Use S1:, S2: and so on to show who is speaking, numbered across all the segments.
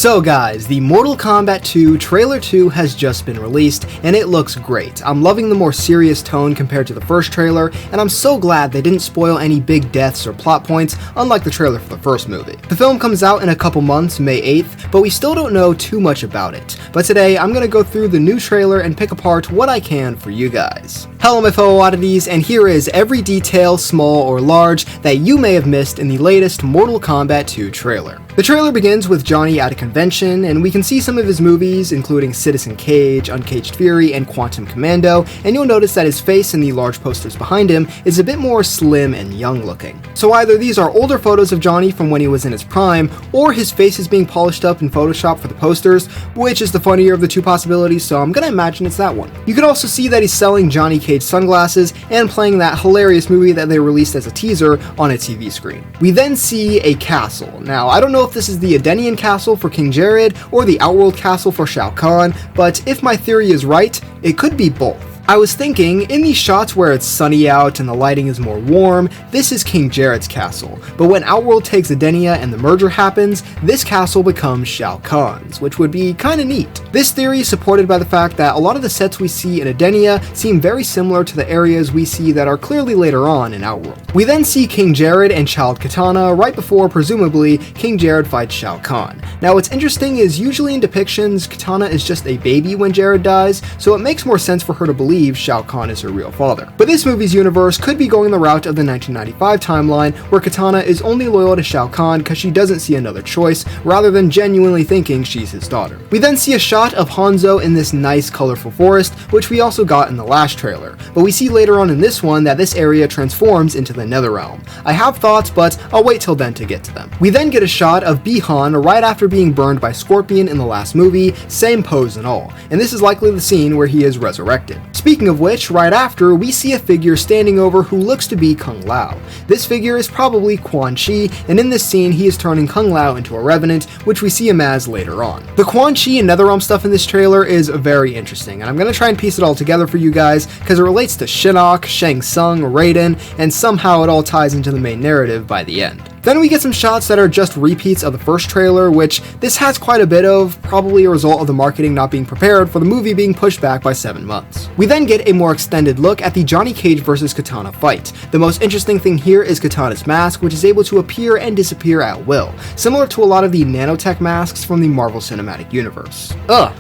S1: So guys, the Mortal Kombat 2 Trailer 2 has just been released, and it looks great. I'm loving the more serious tone compared to the first trailer, and I'm so glad they didn't spoil any big deaths or plot points, unlike the trailer for the first movie. The film comes out in a couple months, May 8th, but we still don't know too much about it. But today, I'm gonna go through the new trailer and pick apart what I can for you guys. Hello my fellow oddities, and here is every detail, small or large, that you may have missed in the latest Mortal Kombat 2 trailer. The trailer begins with Johnny at a convention, and we can see some of his movies, including Citizen Cage, Uncaged Fury, and Quantum Commando, and you'll notice that his face in the large posters behind him is a bit more slim and young looking. So either these are older photos of Johnny from when he was in his prime, or his face is being polished up in Photoshop for the posters, which is the funnier of the two possibilities, so I'm gonna imagine it's that one. You can also see that he's selling Johnny Cage sunglasses and playing that hilarious movie that they released as a teaser on a TV screen. We then see a castle. Now, I don't know if this is the Adenian castle for King Jared or the Outworld castle for Shao Kahn, but if my theory is right, it could be both. I was thinking, in these shots where it's sunny out and the lighting is more warm, this is King Jared's castle, but when Outworld takes Adenia and the merger happens, this castle becomes Shao Kahn's, which would be kinda neat. This theory is supported by the fact that a lot of the sets we see in Adenia seem very similar to the areas we see that are clearly later on in Outworld. We then see King Jared and Child Kitana right before, presumably, King Jared fights Shao Kahn. Now what's interesting is usually in depictions, Kitana is just a baby when Jared dies, so it makes more sense for her to believe Shao Kahn is her real father. But this movie's universe could be going the route of the 1995 timeline, where Kitana is only loyal to Shao Kahn because she doesn't see another choice, rather than genuinely thinking she's his daughter. We then see a shot of Hanzo in this nice colorful forest, which we also got in the last trailer, but we see later on in this one that this area transforms into the Netherrealm. I have thoughts, but I'll wait till then to get to them. We then get a shot of Bi-Han right after being burned by Scorpion in the last movie, same pose and all, and this is likely the scene where he is resurrected. Speaking of which, right after, we see a figure standing over who looks to be Kung Lao. This figure is probably Quan Chi, and in this scene he is turning Kung Lao into a revenant, which we see him as later on. The Quan Chi and Netherrealm stuff in this trailer is very interesting, and I'm gonna try and piece it all together for you guys, because it relates to Shinnok, Shang Tsung, Raiden, and somehow it all ties into the main narrative by the end. Then we get some shots that are just repeats of the first trailer, which this has quite a bit of, probably a result of the marketing not being prepared for the movie being pushed back by 7 months. We then get a more extended look at the Johnny Cage vs. Kitana fight. The most interesting thing here is Kitana's mask, which is able to appear and disappear at will, similar to a lot of the nanotech masks from the Marvel Cinematic Universe. Ugh.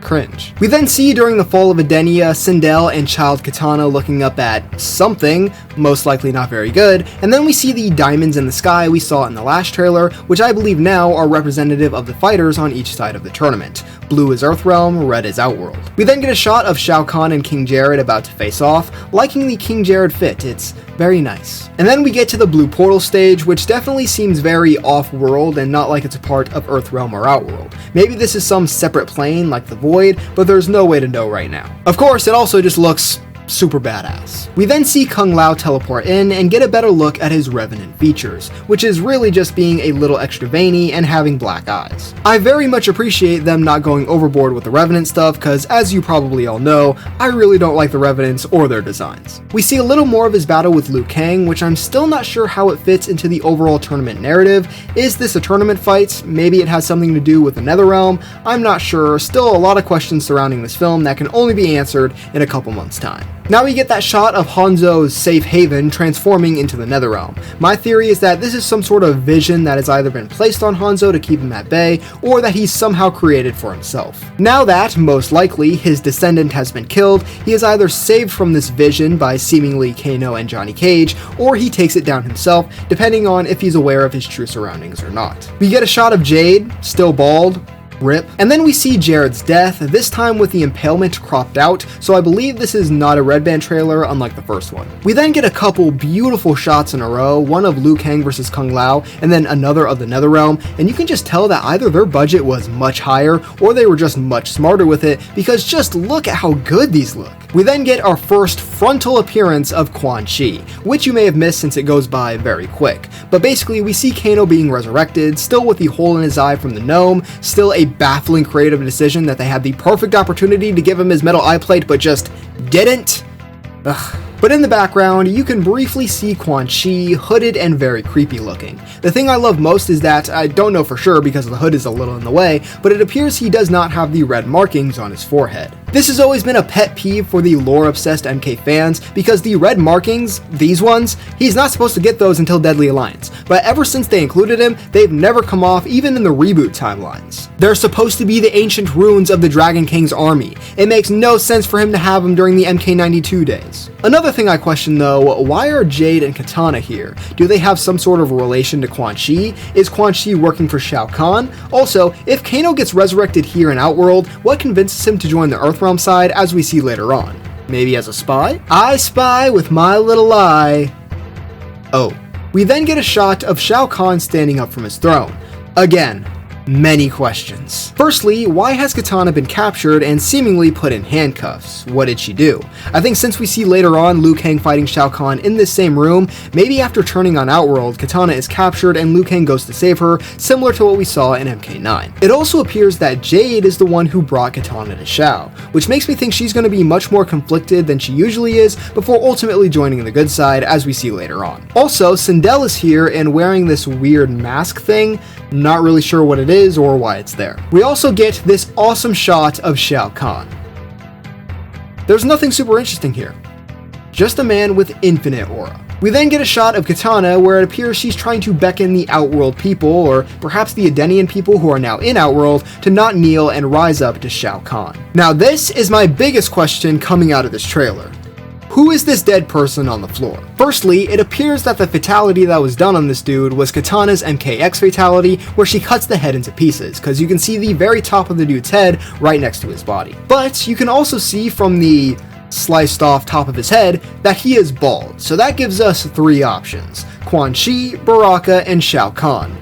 S1: Cringe. We then see during the fall of Adenia, Sindel and Child Kitana looking up at something, most likely not very good, and then we see the diamonds in the sky we saw in the last trailer, which I believe now are representative of the fighters on each side of the tournament. Blue is Earthrealm, red is Outworld. We then get a shot of Shao Kahn and King Jared about to face off, liking the King Jared fit, it's very nice. And then we get to the blue portal stage, which definitely seems very off-world and not like it's a part of Earthrealm or Outworld. Maybe this is some separate plane like the Void, but there's no way to know right now. Of course, it also just looks super badass. We then see Kung Lao teleport in and get a better look at his revenant features, which is really just being a little extra veiny and having black eyes. I very much appreciate them not going overboard with the revenant stuff, because as you probably all know, I really don't like the revenants or their designs. We see a little more of his battle with Liu Kang, which I'm still not sure how it fits into the overall tournament narrative. Is this a tournament fight? Maybe it has something to do with the Netherrealm? I'm not sure. Still a lot of questions surrounding this film that can only be answered in a couple months' time. Now we get that shot of Hanzo's safe haven transforming into the Netherrealm. My theory is that this is some sort of vision that has either been placed on Hanzo to keep him at bay, or that he's somehow created for himself. Now that, most likely, his descendant has been killed, he is either saved from this vision by seemingly Kano and Johnny Cage, or he takes it down himself, depending on if he's aware of his true surroundings or not. We get a shot of Jade, still bald, rip. And then we see Jared's death, this time with the impalement cropped out, so I believe this is not a red band trailer unlike the first one. We then get a couple beautiful shots in a row, one of Liu Kang versus Kung Lao, and then another of the Netherrealm, and you can just tell that either their budget was much higher, or they were just much smarter with it, because just look at how good these look. We then get our first frontal appearance of Quan Chi, which you may have missed since it goes by very quick. But basically, we see Kano being resurrected, still with the hole in his eye from the gnome, still a baffling creative decision that they had the perfect opportunity to give him his metal eye plate but just didn't. Ugh. But in the background, you can briefly see Quan Chi, hooded and very creepy looking. The thing I love most is that, I don't know for sure because the hood is a little in the way, but it appears he does not have the red markings on his forehead. This has always been a pet peeve for the lore-obsessed MK fans, because the red markings, these ones, he's not supposed to get those until Deadly Alliance, but ever since they included him, they've never come off even in the reboot timelines. They're supposed to be the ancient runes of the Dragon King's army. It makes no sense for him to have them during the MK92 days. Another thing I question though, why are Jade and Kitana here? Do they have some sort of relation to Quan Chi? Is Quan Chi working for Shao Kahn? Also, if Kano gets resurrected here in Outworld, what convinces him to join the Earthrealm side as we see later on? Maybe as a spy? I spy with my little eye. Oh. We then get a shot of Shao Kahn standing up from his throne. Again, many questions. Firstly, why has Kitana been captured and seemingly put in handcuffs? What did she do? I think since we see later on Liu Kang fighting Shao Kahn in this same room, maybe after turning on Outworld, Kitana is captured and Liu Kang goes to save her, similar to what we saw in MK9. It also appears that Jade is the one who brought Kitana to Shao, which makes me think she's going to be much more conflicted than she usually is before ultimately joining the good side, as we see later on. Also, Sindel is here and wearing this weird mask thing, not really sure what it is or why it's there. We also get this awesome shot of Shao Kahn. There's nothing super interesting here, just a man with infinite aura. We then get a shot of Kitana where it appears she's trying to beckon the Outworld people, or perhaps the Adenian people who are now in Outworld, to not kneel and rise up to Shao Kahn. Now this is my biggest question coming out of this trailer. Who is this dead person on the floor? Firstly, it appears that the fatality that was done on this dude was Kitana's MKX fatality, where she cuts the head into pieces, because you can see the very top of the dude's head right next to his body. But you can also see from the sliced off top of his head that he is bald, so that gives us three options: Quan Chi, Baraka, and Shao Kahn.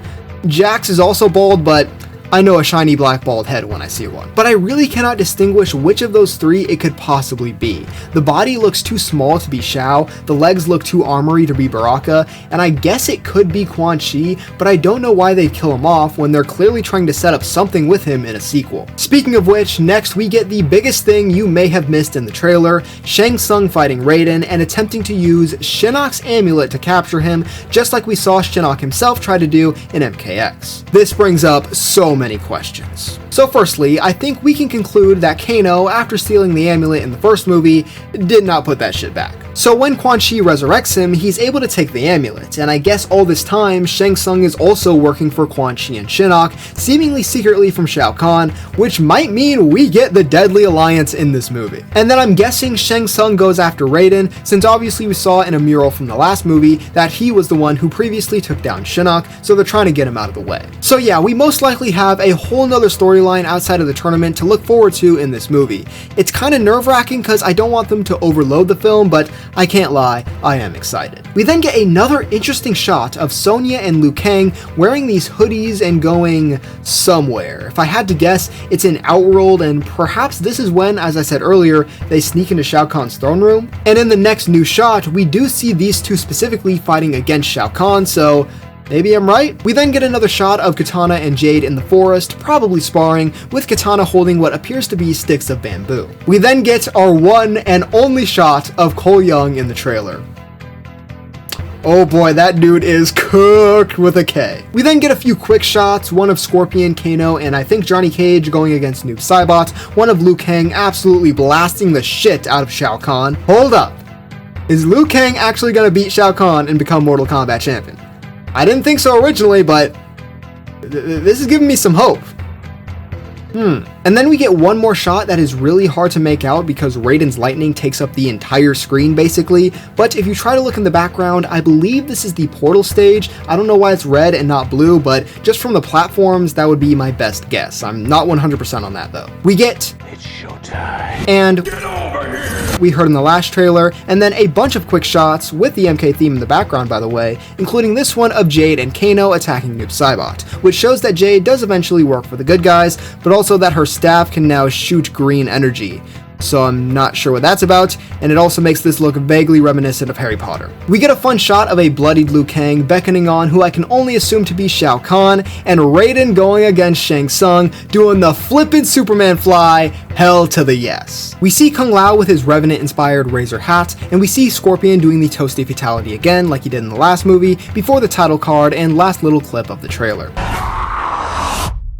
S1: Jax is also bald, but I know a shiny black bald head when I see one. But I really cannot distinguish which of those three it could possibly be. The body looks too small to be Shao, the legs look too armory to be Baraka, and I guess it could be Quan Chi, but I don't know why they'd kill him off when they're clearly trying to set up something with him in a sequel. Speaking of which, next we get the biggest thing you may have missed in the trailer: Shang Tsung fighting Raiden and attempting to use Shinnok's amulet to capture him, just like we saw Shinnok himself try to do in MKX. This brings up so many questions. So firstly, I think we can conclude that Kano, after stealing the amulet in the first movie, did not put that shit back. So when Quan Chi resurrects him, he's able to take the amulet, and I guess all this time, Shang Tsung is also working for Quan Chi and Shinnok, seemingly secretly from Shao Kahn, which might mean we get the Deadly Alliance in this movie. And then I'm guessing Shang Tsung goes after Raiden, since obviously we saw in a mural from the last movie that he was the one who previously took down Shinnok, so they're trying to get him out of the way. So yeah, we most likely have a whole nother storyline outside of the tournament to look forward to in this movie. It's kind of nerve-wracking because I don't want them to overload the film, but I can't lie, I am excited. We then get another interesting shot of Sonya and Liu Kang wearing these hoodies and going somewhere. If I had to guess, it's in Outworld, and perhaps this is when, as I said earlier, they sneak into Shao Kahn's throne room. And in the next new shot, we do see these two specifically fighting against Shao Kahn, so maybe I'm right? We then get another shot of Kitana and Jade in the forest, probably sparring, with Kitana holding what appears to be sticks of bamboo. We then get our one and only shot of Cole Young in the trailer. Oh boy, that dude is cooked with a K. We then get a few quick shots, one of Scorpion, Kano, and I think Johnny Cage going against Noob Saibot, one of Liu Kang absolutely blasting the shit out of Shao Kahn. Hold up. Is Liu Kang actually gonna beat Shao Kahn and become Mortal Kombat champion? I didn't think so originally, but this is giving me some hope. And then we get one more shot that is really hard to make out because Raiden's lightning takes up the entire screen basically, but if you try to look in the background, I believe this is the portal stage. I don't know why it's red and not blue, but just from the platforms, that would be my best guess. I'm not 100% on that though. We get "It's showtime" and "Get over here" we heard in the last trailer, and then a bunch of quick shots with the MK theme in the background by the way, including this one of Jade and Kano attacking Noob Saibot, which shows that Jade does eventually work for the good guys, but also that her staff can now shoot green energy, so I'm not sure what that's about, and it also makes this look vaguely reminiscent of Harry Potter. We get a fun shot of a bloodied Liu Kang beckoning on who I can only assume to be Shao Kahn, and Raiden going against Shang Tsung, doing the flippin' Superman fly, hell to the yes. We see Kung Lao with his Revenant-inspired razor hat, and we see Scorpion doing the Toasty Fatality again like he did in the last movie, before the title card and last little clip of the trailer.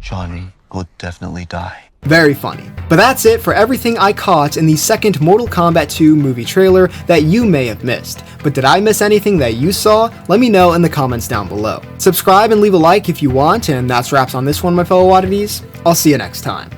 S2: Johnny will definitely die.
S1: Very funny. But that's it for everything I caught in the second Mortal Kombat 2 movie trailer that you may have missed. But did I miss anything that you saw? Let me know in the comments down below. Subscribe and leave a like if you want, and that's wraps on this one, my fellow oddities. I'll see you next time.